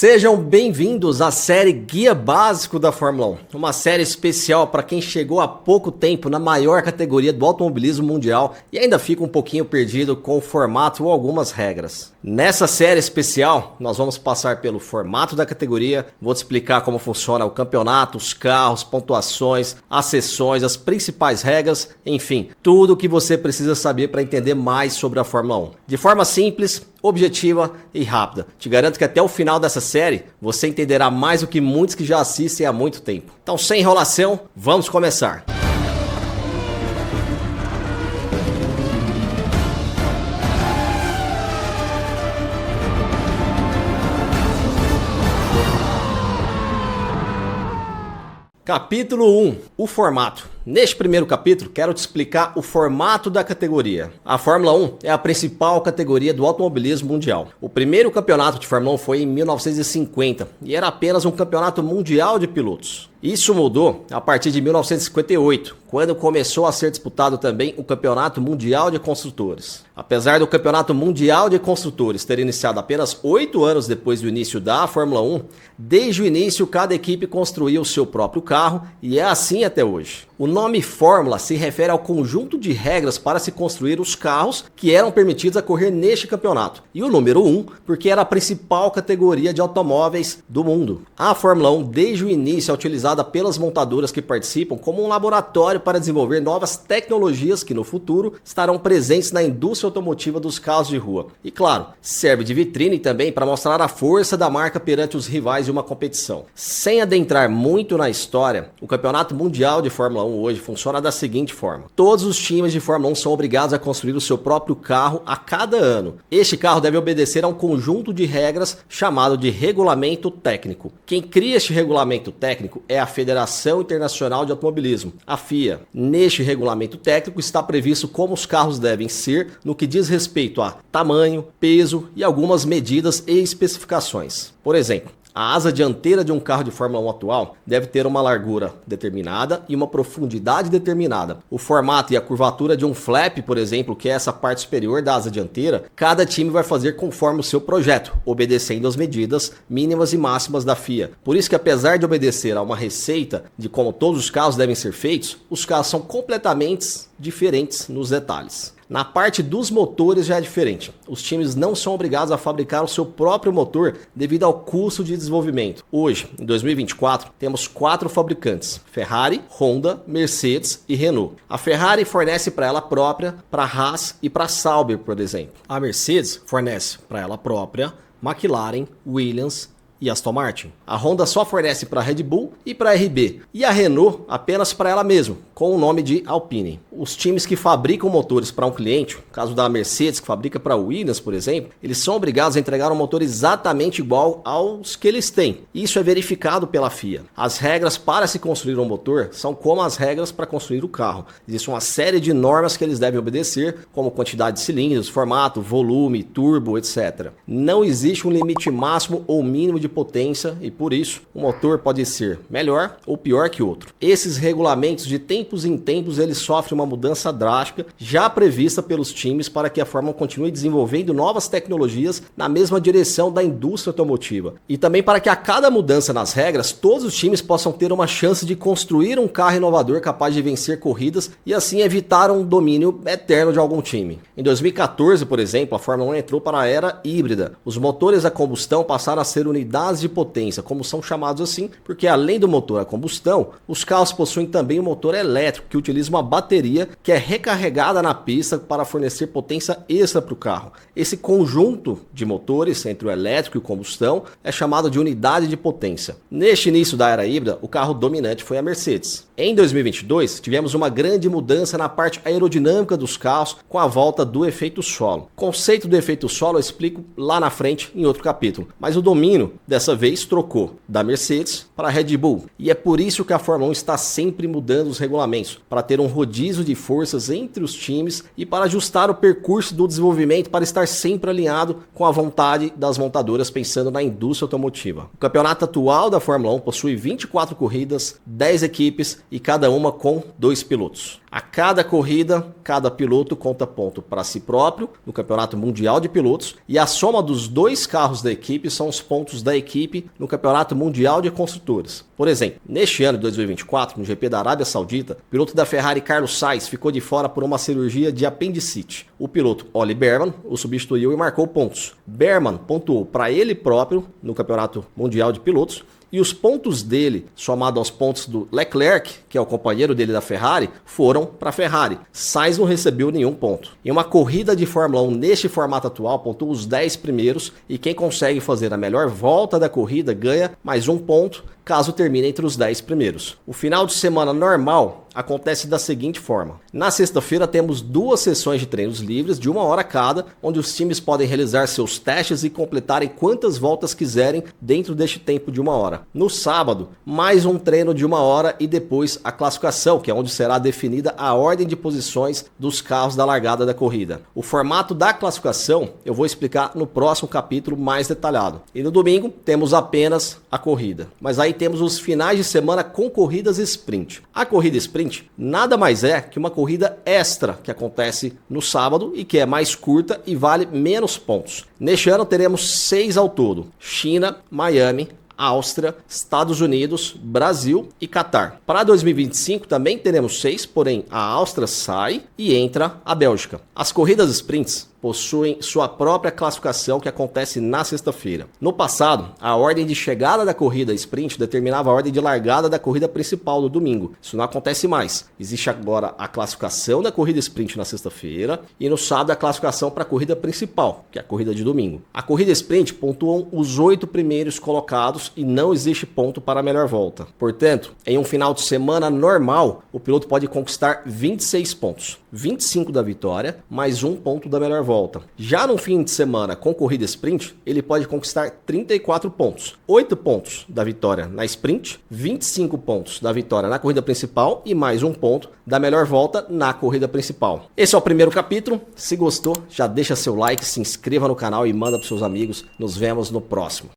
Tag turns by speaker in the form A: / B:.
A: Sejam bem-vindos à série Guia Básico da Fórmula 1, uma série especial para quem chegou há pouco tempo na maior categoria do automobilismo mundial e ainda fica um pouquinho perdido com o formato ou algumas regras. Nessa série especial, nós vamos passar pelo formato da categoria, vou te explicar como funciona o campeonato, os carros, pontuações, as sessões, as principais regras, enfim, tudo o que você precisa saber para entender mais sobre a Fórmula 1. De forma simples, objetiva e rápida. Te garanto que até o final dessa série você entenderá mais do que muitos que já assistem há muito tempo. Então, sem enrolação, vamos começar. Capítulo 1. O formato. Neste primeiro capítulo, quero te explicar o formato da categoria. A Fórmula 1 é a principal categoria do automobilismo mundial. O primeiro campeonato de Fórmula 1 foi em 1950 e era apenas um campeonato mundial de pilotos. Isso mudou a partir de 1958, quando começou a ser disputado também o Campeonato Mundial de Construtores. Apesar do Campeonato Mundial de Construtores ter iniciado apenas 8 anos depois do início da Fórmula 1, desde o início cada equipe construía o seu próprio carro e é assim até hoje. O nome Fórmula se refere ao conjunto de regras para se construir os carros que eram permitidos a correr neste campeonato. E o número 1, porque era a principal categoria de automóveis do mundo. A Fórmula 1, desde o início, é utilizada pelas montadoras que participam como um laboratório para desenvolver novas tecnologias que no futuro estarão presentes na indústria automotiva dos carros de rua. E claro, serve de vitrine também para mostrar a força da marca perante os rivais de uma competição. Sem adentrar muito na história, o Campeonato Mundial de Fórmula 1 hoje funciona da seguinte forma. Todos os times de Fórmula 1 são obrigados a construir o seu próprio carro a cada ano. Este carro deve obedecer a um conjunto de regras chamado de regulamento técnico. Quem cria este regulamento técnico é a Federação Internacional de Automobilismo, a FIA. Neste regulamento técnico está previsto como os carros devem ser no que diz respeito a tamanho, peso e algumas medidas e especificações. Por exemplo, a asa dianteira de um carro de Fórmula 1 atual deve ter uma largura determinada e uma profundidade determinada. O formato e a curvatura de um flap, por exemplo, que é essa parte superior da asa dianteira, cada time vai fazer conforme o seu projeto, obedecendo às medidas mínimas e máximas da FIA. Por isso que apesar de obedecer a uma receita de como todos os carros devem ser feitos, os carros são completamente diferentes nos detalhes. Na parte dos motores já é diferente. Os times não são obrigados a fabricar o seu próprio motor devido ao custo de desenvolvimento. Hoje, em 2024, temos 4 fabricantes: Ferrari, Honda, Mercedes e Renault. A Ferrari fornece para ela própria, para a Haas e para a Sauber, por exemplo. A Mercedes fornece para ela própria, McLaren, Williams e Aston Martin. A Honda só fornece para a Red Bull e para a RB. E a Renault apenas para ela mesma, com o nome de Alpine. Os times que fabricam motores para um cliente, no caso da Mercedes que fabrica para a Williams, por exemplo, eles são obrigados a entregar um motor exatamente igual aos que eles têm. Isso é verificado pela FIA. As regras para se construir um motor são como as regras para construir o carro. Existe uma série de normas que eles devem obedecer, como quantidade de cilindros, formato, volume, turbo, etc. Não existe um limite máximo ou mínimo de potência e por isso o motor pode ser melhor ou pior que outro. Esses regulamentos de tempos em tempos eles sofrem uma mudança drástica já prevista pelos times para que a Fórmula 1 continue desenvolvendo novas tecnologias na mesma direção da indústria automotiva e também para que a cada mudança nas regras todos os times possam ter uma chance de construir um carro inovador capaz de vencer corridas e assim evitar um domínio eterno de algum time. Em 2014, por exemplo, a Fórmula 1 entrou para a era híbrida. Os motores a combustão passaram a ser unidades de potência, como são chamados assim, porque além do motor a combustão, os carros possuem também um motor elétrico que utiliza uma bateria que é recarregada na pista para fornecer potência extra para o carro. Esse conjunto de motores entre o elétrico e o combustão é chamado de unidade de potência. Neste início da era híbrida, o carro dominante foi a Mercedes. Em 2022, tivemos uma grande mudança na parte aerodinâmica dos carros com a volta do efeito solo. O conceito do efeito solo eu explico lá na frente em outro capítulo, mas o domínio dessa vez trocou da Mercedes para a Red Bull. E é por isso que a Fórmula 1 está sempre mudando os regulamentos, para ter um rodízio de forças entre os times e para ajustar o percurso do desenvolvimento para estar sempre alinhado com a vontade das montadoras pensando na indústria automotiva. O campeonato atual da Fórmula 1 possui 24 corridas, 10 equipes e cada uma com 2 pilotos. A cada corrida, cada piloto conta ponto para si próprio no Campeonato Mundial de Pilotos e a soma dos 2 carros da equipe são os pontos da equipe no Campeonato Mundial de Construtores. Por exemplo, neste ano de 2024, no GP da Arábia Saudita, o piloto da Ferrari Carlos Sainz ficou de fora por uma cirurgia de apendicite. O piloto Ollie Bearman o substituiu e marcou pontos. Bearman pontuou para ele próprio no Campeonato Mundial de Pilotos, e os pontos dele, somado aos pontos do Leclerc, que é o companheiro dele da Ferrari, foram para a Ferrari. Sainz não recebeu nenhum ponto. Em uma corrida de Fórmula 1 neste formato atual, pontua os 10 primeiros e quem consegue fazer a melhor volta da corrida ganha mais um ponto, caso termine entre os 10 primeiros. O final de semana normal acontece da seguinte forma. Na sexta-feira temos 2 sessões de treinos livres de 1 hora cada, onde os times podem realizar seus testes e completarem quantas voltas quiserem dentro deste tempo de 1 hora. No sábado, mais um treino de 1 hora e depois a classificação, que é onde será definida a ordem de posições dos carros da largada da corrida. O formato da classificação eu vou explicar no próximo capítulo mais detalhado. E no domingo temos apenas a corrida. Mas aí temos os finais de semana com corridas sprint. A corrida sprint nada mais é que uma corrida extra que acontece no sábado e que é mais curta e vale menos pontos. Neste ano teremos 6 ao todo: China, Miami, Áustria, Estados Unidos, Brasil e Catar. Para 2025 também teremos 6, porém a Áustria sai e entra a Bélgica. As corridas sprints possuem sua própria classificação que acontece na sexta-feira. No passado, a ordem de chegada da corrida sprint determinava a ordem de largada da corrida principal no domingo. Isso não acontece mais. Existe agora a classificação da corrida sprint na sexta-feira e no sábado a classificação para a corrida principal, que é a corrida de domingo. A corrida sprint pontuam os 8 primeiros colocados e não existe ponto para a melhor volta. Portanto, em um final de semana normal, o piloto pode conquistar 26 pontos, 25 da vitória, mais 1 ponto da melhor volta. Já no fim de semana com corrida sprint, ele pode conquistar 34 pontos, 8 pontos da vitória na sprint, 25 pontos da vitória na corrida principal e mais 1 ponto da melhor volta na corrida principal. Esse é o primeiro capítulo. Se gostou, já deixa seu like, se inscreva no canal e manda para seus amigos. Nos vemos no próximo.